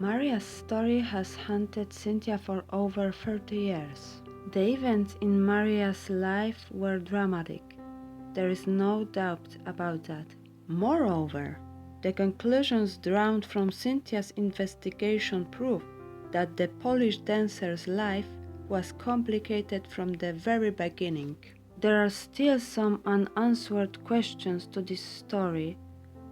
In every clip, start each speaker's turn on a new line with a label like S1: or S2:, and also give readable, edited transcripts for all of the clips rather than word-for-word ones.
S1: Maria's story has haunted Cynthia for over 30 years. The events in Maria's life were dramatic. There is no doubt about that. Moreover, the conclusions drawn from Cynthia's investigation prove that the Polish dancer's life was complicated from the very beginning. There are still some unanswered questions to this story,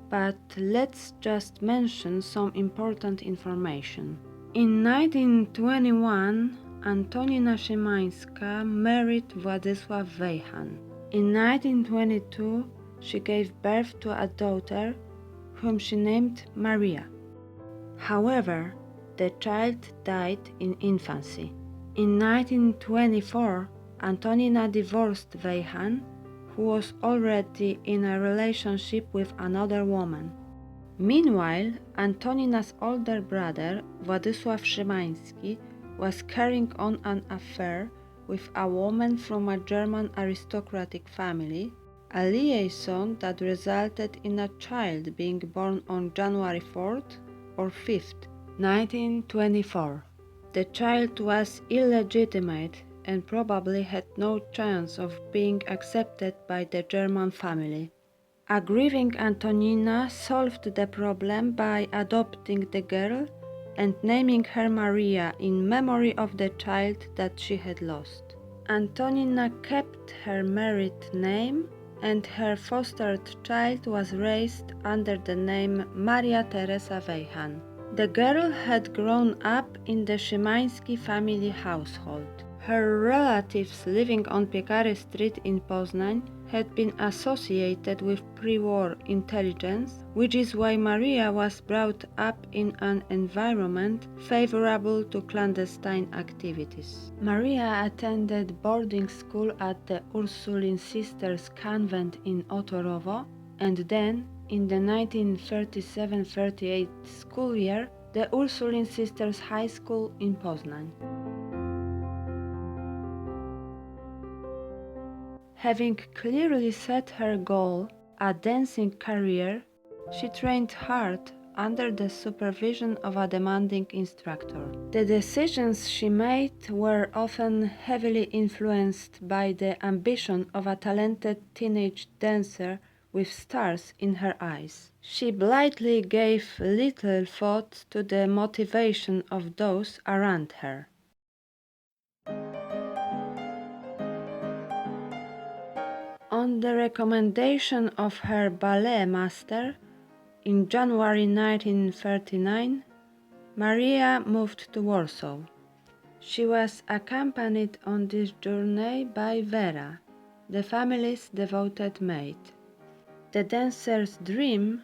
S1: but let's just mention some important information. In 1921, Antonina Szymańska married Władysław Wejhan. In 1922, she gave birth to a daughter whom she named Maria. However, the child died in infancy. In 1924, Antonina divorced Wejhan, who was already in a relationship with another woman. Meanwhile, Antonina's older brother, Władysław Szymański, was carrying on an affair with a woman from a German aristocratic family, a liaison that resulted in a child being born on January 4th or 5th, 1924. The child was illegitimate and probably had no chance of being accepted by the German family. A grieving Antonina solved the problem by adopting the girl and naming her Maria in memory of the child that she had lost. Antonina kept her married name, and her fostered child was raised under the name Maria Teresa Wejhan. The girl had grown up in the Szymański family household. Her relatives living on Piekary Street in Poznań had been associated with pre-war intelligence, which is why Maria was brought up in an environment favorable to clandestine activities. Maria attended boarding school at the Ursuline Sisters Convent in Otorowo, and then, in the 1937-38 school year, the Ursuline Sisters High School in Poznań. Having clearly set her goal, a dancing career, she trained hard under the supervision of a demanding instructor. The decisions she made were often heavily influenced by the ambition of a talented teenage dancer with stars in her eyes. She blithely gave little thought to the motivation of those around her. On the recommendation of her ballet master, in January 1939, Maria moved to Warsaw. She was accompanied on this journey by Vera, the family's devoted maid. The dancer's dream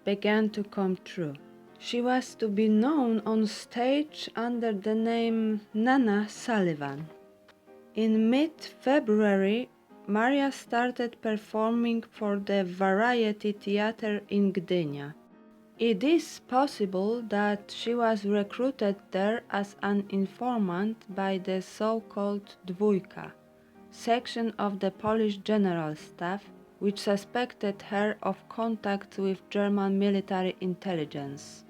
S1: began to come true. She was to be known on stage under the name Nana Sullivan. In mid-February, Maria started performing for the Variety Theatre in Gdynia. It is possible that she was recruited there as an informant by the so-called Dwójka, section of the Polish General Staff, which suspected her of contacts with German military intelligence.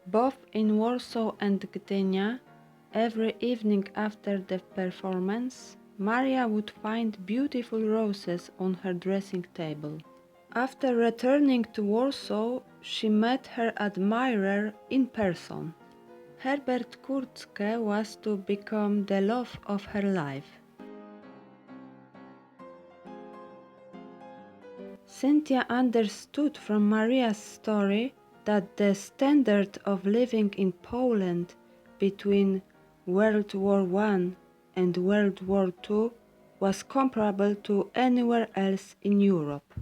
S1: Both in Warsaw and Gdynia, every evening after the performance, Maria would find beautiful roses on her dressing table. After returning to Warsaw, she met her admirer in person. Herbert Kurtzke was to become the love of her life. Cynthia understood from Maria's story that the standard of living in Poland between World War I and World War II was comparable to anywhere else in Europe.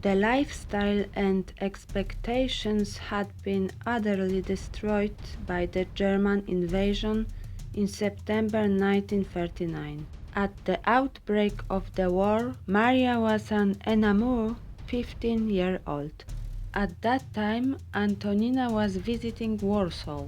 S1: The lifestyle and expectations had been utterly destroyed by the German invasion in September 1939. At the outbreak of the war, Maria was an enamour 15-year-old. At that time, Antonina was visiting Warsaw.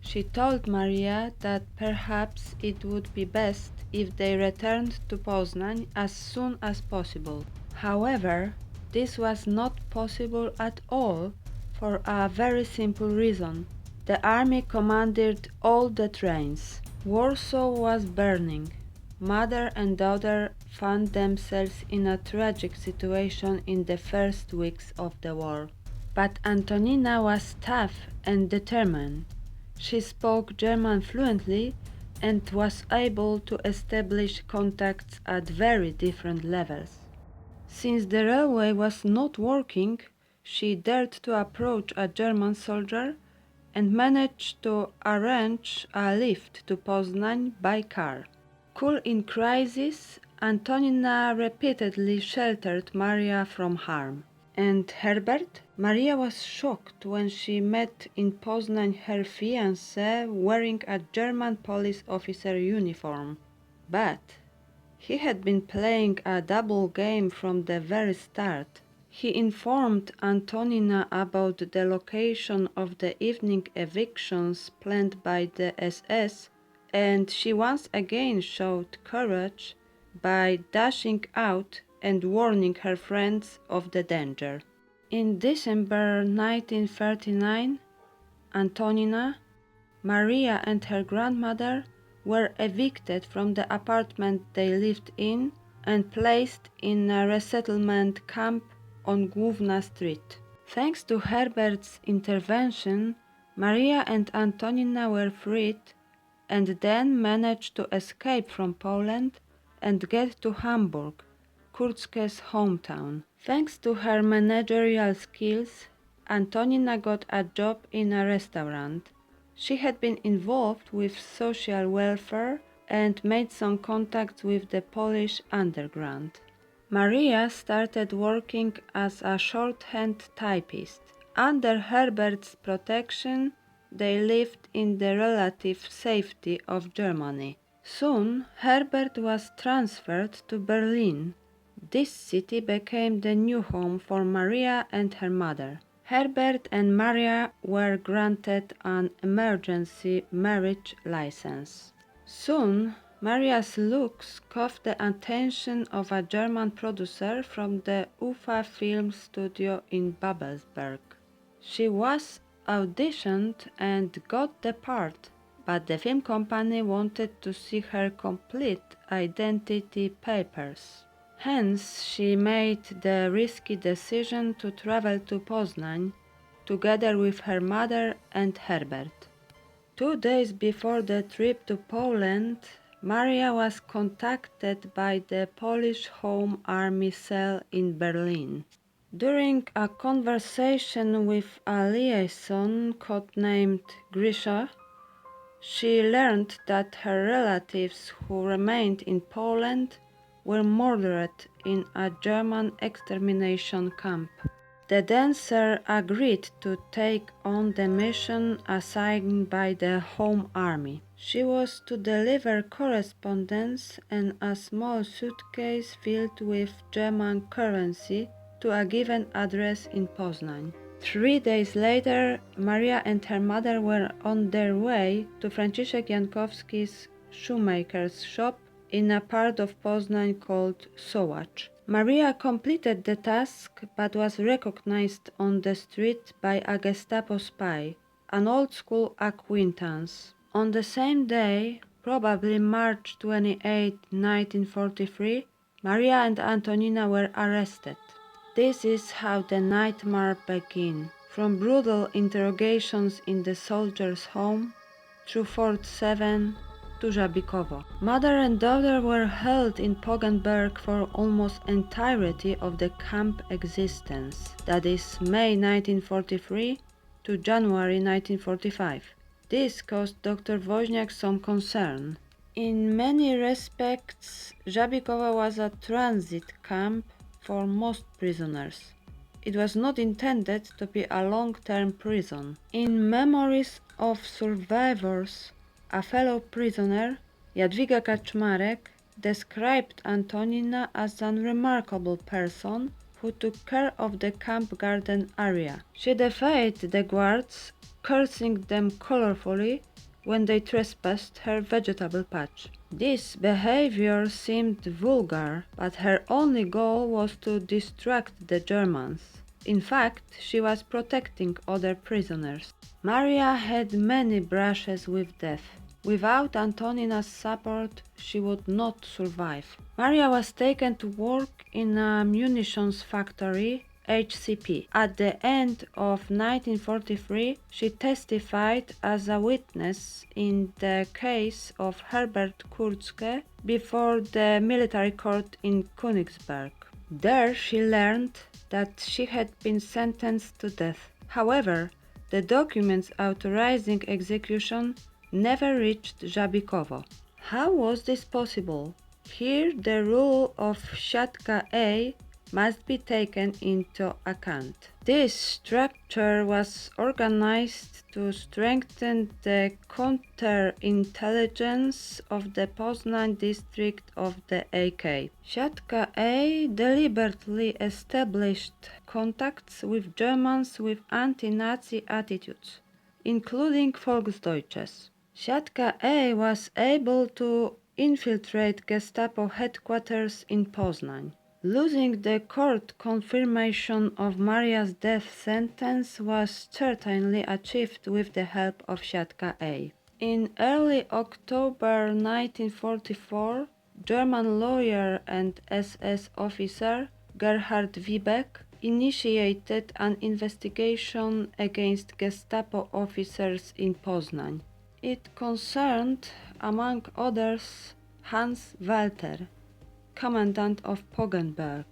S1: She told Maria that perhaps it would be best if they returned to Poznań as soon as possible. However, This was not possible at all for a very simple reason. The army commanded all the trains. Warsaw was burning. Mother and daughter found themselves in a tragic situation in the first weeks of the war. But Antonina was tough and determined. She spoke German fluently and was able to establish contacts at very different levels. Since the railway was not working, she dared to approach a German soldier and managed to arrange a lift to Poznań by car. Cool in crisis, Antonina repeatedly sheltered Maria from harm. And Herbert? Maria was shocked when she met in Poznań her fiancé wearing a German police officer uniform. But he had been playing a double game from the very start. He informed Antonina about the location of the evening evictions planned by the SS, and she once again showed courage by dashing out and warning her friends of the danger. In December 1939, Antonina, Maria and her grandmother were evicted from the apartment they lived in and placed in a resettlement camp on Główna Street. Thanks to Herbert's intervention, Maria and Antonina were freed and then managed to escape from Poland and get to Hamburg, Kurtzke's hometown. Thanks to her managerial skills, Antonina got a job in a restaurant. She had been involved with social welfare and made some contacts with the Polish underground. Maria started working as a shorthand typist. Under Herbert's protection, they lived in the relative safety of Germany. Soon, Herbert was transferred to Berlin. This city became the new home for Maria and her mother. Herbert and Maria were granted an emergency marriage license. Soon, Maria's looks caught the attention of a German producer from the UFA film studio in Babelsberg. She was auditioned and got the part, but the film company wanted to see her complete identity papers. Hence, she made the risky decision to travel to Poznań together with her mother and Herbert. 2 days before the trip to Poland, Maria was contacted by the Polish Home Army cell in Berlin. During a conversation with a liaison codenamed Grisha, she learned that her relatives who remained in Poland were murdered in a German extermination camp. The dancer agreed to take on the mission assigned by the Home Army. She was to deliver correspondence and a small suitcase filled with German currency to a given address in Poznań. 3 days later, Maria and her mother were on their way to Franciszek Jankowski's shoemaker's shop in a part of Poznań called Socha. Maria completed the task but was recognized on the street by a Gestapo spy, an old-school acquaintance. On the same day, probably March 28, 1943, Maria and Antonina were arrested. This is how the nightmare began. From brutal interrogations in the soldiers' home, through Fort 7, to Żabikowo. Mother and daughter were held in Poggenberg for almost entirety of the camp existence, that is May 1943 to January 1945. This caused Dr. Woźniak some concern. In many respects, Żabikowo was a transit camp for most prisoners. It was not intended to be a long-term prison. In Memories of Survivors, a fellow prisoner, Jadwiga Kaczmarek, described Antonina as a remarkable person who took care of the camp garden area. She defied the guards, cursing them colorfully, when they trespassed her vegetable patch. This behavior seemed vulgar, but her only goal was to distract the Germans. In fact, she was protecting other prisoners. Maria had many brushes with death. Without Antonina's support, she would not survive. Maria was taken to work in a munitions factory, HCP. At the end of 1943, she testified as a witness in the case of Herbert before the military court in Königsberg. There she learned that she had been sentenced to death. However, the documents authorizing execution never reached Żabikowo. How was this possible? Here the rule of Siatka A must be taken into account. This structure was organized to strengthen the counterintelligence of the Poznan district of the AK. Siatka A deliberately established contacts with Germans with anti-Nazi attitudes, including Volksdeutsches. Siatka A was able to infiltrate Gestapo headquarters in Poznań. Losing the court confirmation of Maria's death sentence was certainly achieved with the help of Siatka A. In early October 1944, German lawyer and SS officer Gerhard Wiebeck initiated an investigation against Gestapo officers in Poznań. It concerned, among others, Hans Walter, commandant of Poggenberg.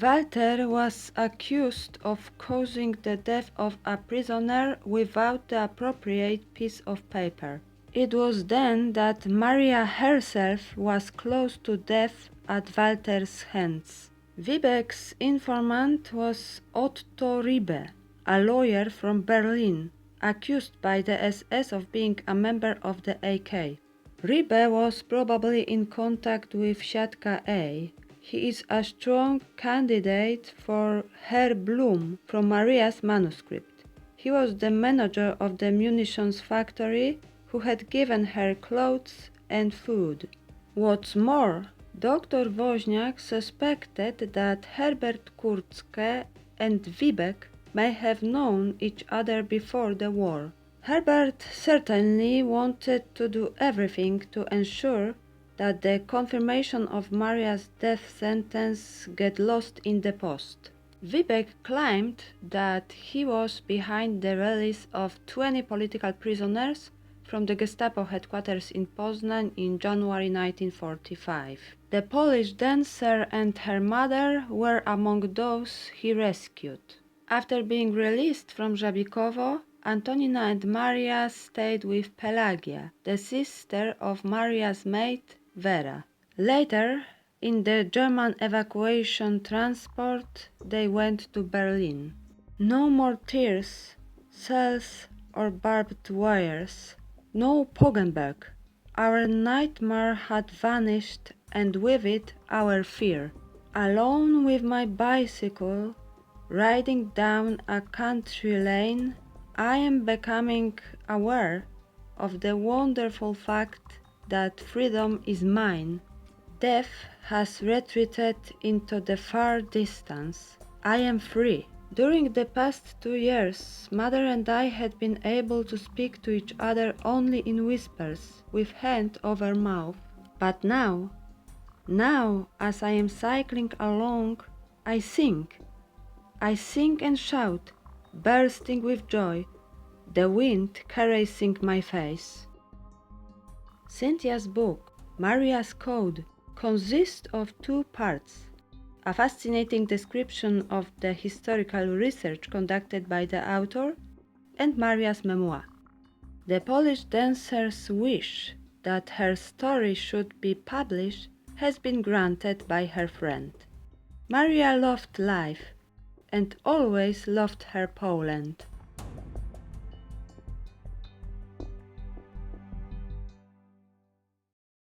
S1: Walter was accused of causing the death of a prisoner without the appropriate piece of paper. It was then that Maria herself was close to death at Walter's hands. Wiebeck's informant was Otto Riebe, a lawyer from Berlin, accused by the SS of being a member of the AK. Riebe was probably in contact with Siatka A. He is a strong candidate for Herr Blum from Maria's manuscript. He was the manager of the munitions factory who had given her clothes and food. What's more, Dr. Woźniak suspected that Herbert Kurtzke and Wiebeck may have known each other before the war. Herbert certainly wanted to do everything to ensure that the confirmation of Maria's death sentence get lost in the post. Wiebeck claimed that he was behind the release of 20 political prisoners from the Gestapo headquarters in Poznań in January 1945. The Polish dancer and her mother were among those he rescued. After being released from Żabikowo, Antonina and Maria stayed with Pelagia, the sister of Maria's maid Vera. Later, in the German evacuation transport, they went to Berlin. No more tears, cells or barbed wires. No Poggenberg. Our nightmare had vanished, and with it our fear. Alone with my bicycle, riding down a country lane, I am becoming aware of the wonderful fact that freedom is mine. Death has retreated into the far distance. I am free. During the past 2 years, Mother and I had been able to speak to each other only in whispers, with hand over mouth. But now, as I am cycling along, I sing and shout, bursting with joy, the wind caressing my face. Cynthia's book, Maria's Code, consists of 2 parts. A fascinating description of the historical research conducted by the author, and Maria's memoir. The Polish dancer's wish that her story should be published has been granted by her friend. Maria loved life and always loved her Poland.